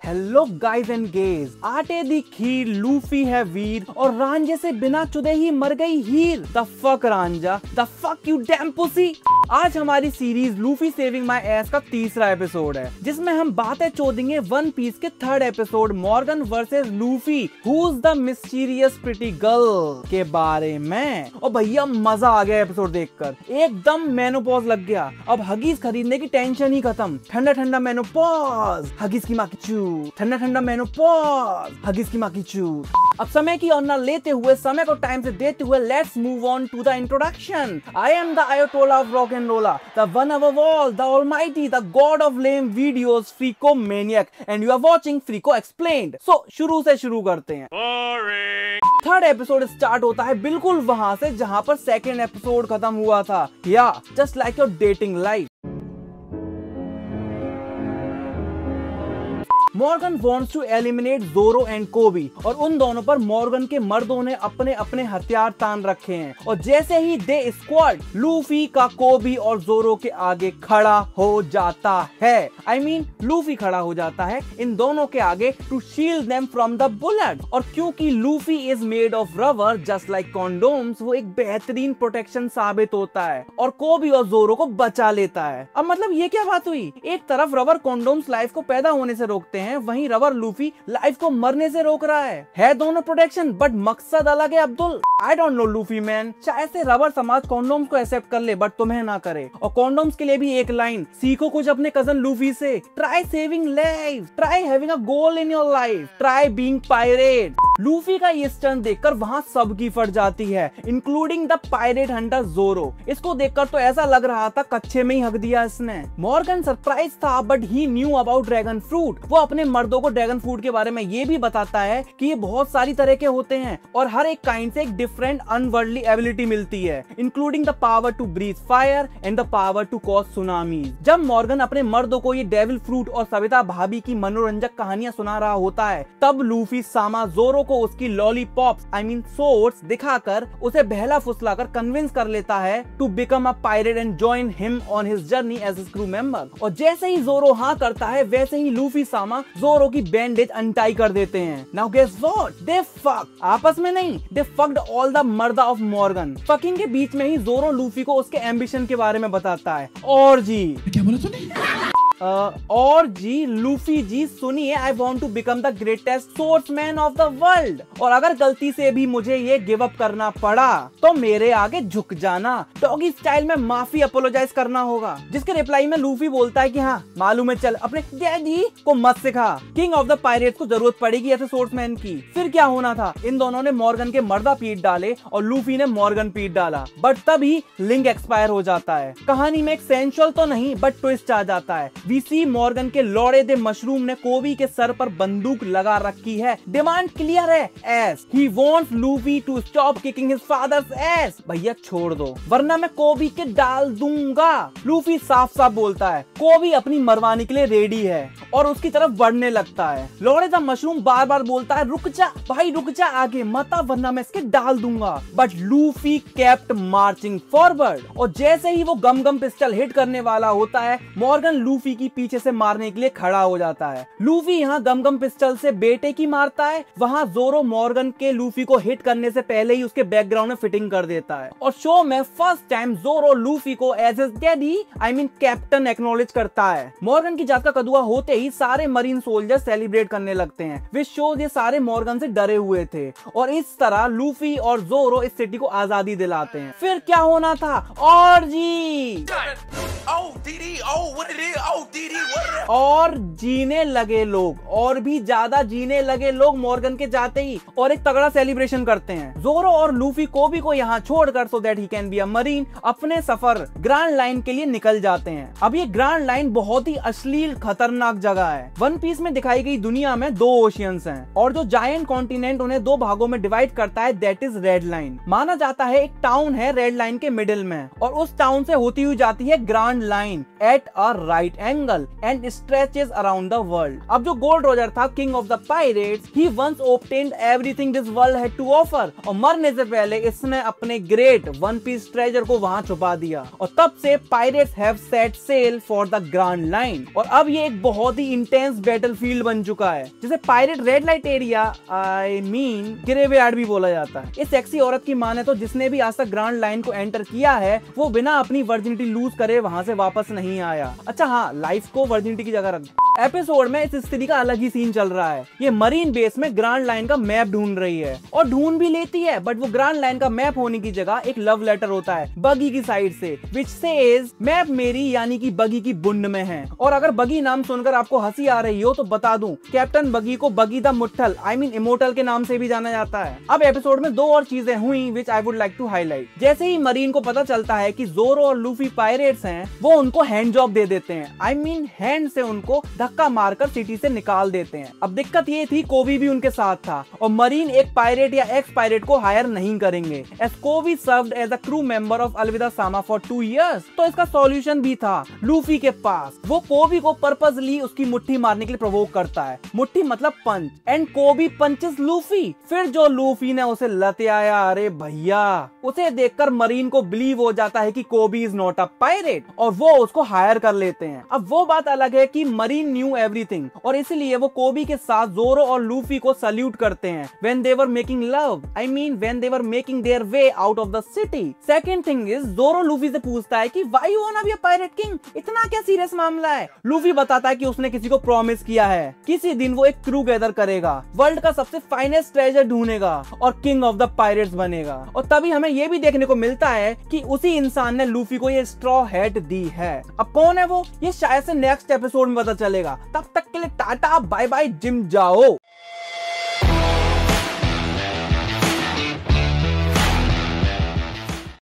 Hello guys and gauge, आटे दी खीर Luffy है वीर और रांझे से बिना चुदे ही मर गई Heer. The fuck Ranjha, the fuck you damn pussy. आज हमारी series Luffy saving my ass का तीसरा एपिसोड है, जिसमें हम बातें चोदेंगे वन पीस के third episode Morgan versus Luffy who is the mysterious pretty girl के बारे में। और भैया मजा आ गया एपिसोड देखकर, एकदम मेनोपॉज लग गया। अब हगीज खरीदने की टेंशन ही खत्म। ठंडा ठंडा मेनोपॉज, हगीज की माँ की चूत। ठंडा ठंडा मेनोपॉज, हगीज की माँ की चूत। अब समय की ऑनर लेते हुए, समय को टाइम से देते हुए, let's move on to the introduction. I am the ayatollah of rock and rolla, the one above all, the almighty, the god of lame videos, Freako maniac, and you are watching Freako explained. So शुरू से शुरू करते हैं। Third episode start होता है बिल्कुल वहां से जहां पर सेकेंड एपिसोड खत्म हुआ था। या just like your dating life. Morgan wants to eliminate Zoro and Koby, और उन दोनों पर मॉर्गन के मर्दों ने अपने अपने हथियार तान रखे हैं। और जैसे ही दे स्क्वाड, लूफी का कोबी और जोरो के आगे खड़ा हो जाता है। I mean, लूफी खड़ा हो जाता है इन दोनों के आगे to shield them from the bullet. और क्योंकि Luffy is made of rubber just like condoms, वो एक बेहतरीन प्रोटेक्शन साबित होता है और कोबी और जोरो को बचा लेता है। अब मतलब ये क्या बात हुई? एक तरफ रबर कॉन्डोम्स लाइफ को पैदा होने से रोकते हैं, वहीं रबर लूफी लाइफ को मरने से रोक रहा है दोनों प्रोटेक्शन, बट मकसद अलग है Abdul. I don't know Luffy man, शायद से रबर समाज कॉन्डोम्स को एक्सेप्ट कर ले बट तुम्हें ना करे। और कॉन्डोम्स के लिए भी एक लाइन, सीखो कुछ अपने कजन लूफी से। Try saving life, try having a goal in your life, try being pirate. Luffy का ये स्टंट देखकर वहां सबकी फट जाती है, इंक्लूडिंग द पायरेट हंटर जोरो। इसको देखकर तो ऐसा लग रहा था कच्चे में ही हक दिया इसने। मॉर्गन सरप्राइज था but he knew about dragon fruit. वो अपने मर्दों को ड्रैगन फ्रूट के बारे में ये भी बताता है कि ये बहुत सारी तरह के होते हैं और हर एक काइंड से एक डिफरेंट अनवर्ल्डली एबिलिटी मिलती है, including the power to breathe fire and the power to cause tsunamis. जब मॉर्गन अपने मर्दों को ये डेविल फ्रूट और सविता भाभी की मनोरंजक कहानियां सुना रहा होता है, तब लूफी सामा जोरो को उसकी लॉलीपॉप्स सोर्ड्स दिखाकर उसे बहला फुसलाकर कन्विंस कर लेता है to become a pirate and join him on his journey as his crew member. और जैसे ही जोरो हाँ करता है, वैसे ही लूफी सामा जोरो की बैंडेज अनटाई कर देते हैं। Now guess what? They fuck. आपस में नहीं, दे फक्ड ऑल द मर्दा ऑफ मॉर्गन। फकिंग के बीच में ही जोरो लूफी को उसके एम्बिशन के बारे में बताता है। और जी क्या बोला तूने? और जी लूफी जी सुनिए, I want to become the greatest swordsman of the world, और अगर गलती से भी मुझे ये गिव अप करना पड़ा तो मेरे आगे झुक जाना, डॉगी स्टाइल में माफी अपोलोजाइज करना होगा। जिसके रिप्लाई में लूफी बोलता है कि हाँ मालूम है, चल अपने डैडी को मत सिखा। किंग ऑफ द पायरेट्स को जरूरत पड़ेगी ऐसे सोर्समैन की। फिर क्या होना था? इन दोनों ने मॉर्गन के मर्दा पीट डाले और लूफी ने मॉर्गन पीट डाला, बट तभी लिंक एक्सपायर हो जाता है। कहानी में एक सेंशुअल तो नहीं बट ट्विस्ट आ जाता है। वी सी मॉर्गन के लौड़े दे मशरूम ने कोबी के सर पर बंदूक लगा रखी है। डिमांड क्लियर है, as he wants Luffy to stop kicking his father's ass. भैया छोड़ दो वरना मैं कोबी के डाल दूंगा। लूफी साफ साफ बोलता है। कोबी अपनी मरवाने के लिए रेडी है और उसकी तरफ बढ़ने लगता है। लौड़े द मशरूम बार बार बोलता है रुक जा भाई, रुक जा, आगे मत आ वरना मैं इसके डाल दूंगा। But Luffy kept marching forward, और जैसे ही वो गम गम पिस्टल हिट करने वाला होता है, मॉर्गन लूफी की पीछे से मारने के लिए खड़ा हो जाता है। लूफी यहाँ गम गम पिस्टल से बेटे की मारता है, वहाँ जोरो मॉर्गन के लूफी को हिट करने से पहले ही उसके बैकग्राउंड में फिटिंग कर देता है। और शो में फर्स्ट टाइम जोरो लूफी को as his daddy captain acknowledge करता है। मॉर्गन की जात का कदुआ होते ही सारे मरीन सोल्जर सेलिब्रेट करने लगते हैं। विच शोज ये सारे मॉर्गन से डरे हुए थे और इस तरह लूफी और जोरो इस सिटी को आजादी दिलाते हैं। फिर क्या होना था? और जी और जीने लगे लोग, और भी ज्यादा जीने लगे लोग मॉर्गन के जाते ही, और एक तगड़ा सेलिब्रेशन करते हैं। जोरो और लूफी कोबी को यहाँ छोड़कर so that he can be a marine अपने सफर ग्रैंड लाइन के लिए निकल जाते हैं। अब ये ग्रैंड लाइन बहुत ही अश्लील खतरनाक जगह है। वन पीस में दिखाई गई दुनिया में दो ओशियंस हैं और जो जायंट कॉन्टिनेंट उन्हें दो भागों में डिवाइड करता है दैट इज रेड लाइन। माना जाता है एक टाउन है रेड लाइन के मिडिल में और उस टाउन से होती हुई जाती है Grand Line at a right angle jungle and stretches around the world. अब जो गोल्ड रोजर था, king of the pirates, he once obtained everything this world had to offer, और मरने से पहले इसने अपने ग्रेट वन पीस ट्रेजर को वहां छुपा दिया। और तब से pirates have set sail for the Grand Line. और अब ये एक बहुत ही इंटेंस बैटलफील्ड बन चुका है, जिसे pirate red light area, I mean graveyard भी बोला जाता है। इस सेक्सी औरत की माने तो जिसने भी आज तक ग्रैंड लाइन को एंटर किया है, वो बिना अपनी वर्जिनिटी लूज करे वहां से वापस नहीं आया। अच्छा हाँ, लाइफ को वर्जिनिटी की जगह रख। एपिसोड में इस स्त्री का अलग ही सीन चल रहा है। ये मरीन बेस में ग्रैंड लाइन का मैप ढूंढ रही है, और ढूंढ भी लेती है, बट वो ग्रैंड लाइन का मैप होने की जगह एक लव लेटर होता है बगी की साइड से, विच सेज मैप मेरी यानी कि बगी की बुंड में है। और अगर बगी नाम सुनकर आपको हंसी आ रही हो तो बता दूं, कैप्टन बगी को बगी द मुट्ठल, आई मीन इमोर्टल के नाम से भी जाना जाता है। अब एपिसोड में दो और चीजें हुई which I would like to highlight. जैसे ही मरीन को पता चलता है कि जोरो और लूफी पायरेट्स हैं, वो उनको हैंड जॉब दे देते हैं, आई मीन हैंड से उनको धक्का मारकर सिटी से निकाल देते हैं। अब दिक्कत ये थी, कोबी भी उनके साथ था, और मरीन एक पायरेट या एक्स पायरेट को हायर नहीं करेंगे, as Koby served as a crew member of Alvida सामा फॉर 2 years। तो इसका सॉल्यूशन भी था लूफी के पास। वो कोबी को पर्पसली उसकी मुट्ठी मारने के लिए प्रोवोक करता है, मुट्ठी मतलब पंच, एंड कोबी पंचेस लूफी। फिर जो लूफी ने उसे लतियाया, अरे भैया, उसे देखकर मरीन को बिलीव हो जाता है कि कोबी इज नॉट अ पायरेट, और वो उसको हायर कर लेते हैं। अब वो बात अलग है कि मरीन न्यू एवरीथिंग, और इसलिए वो कोबी के साथ जोरो और लूफी को सल्यूट करते हैं when they were making love, I mean when they were making their way out of the city. Second thing is, जोरो लूफी से पूछता है कि why you वांना be a pirate king, इतना क्या सीरियस मामला है। लूफी बताता है कि उसने किसी को प्रॉमिस किया है, किसी दिन वो एक क्रू गैदर करेगा, वर्ल्ड का सबसे फाइनेस्ट ट्रेजर ढूंढेगा और किंग ऑफ द पायरेट्स बनेगा। और तभी हमें ये भी देखने को मिलता है कि उसी इंसान ने लूफी को ये स्ट्रॉ हैट दी है। अब कौन है वो, ये शायद से नेक्स्ट एपिसोड में पता चलेगा। तब तक के लिए टाटा बाय बाय, जिम जाओ।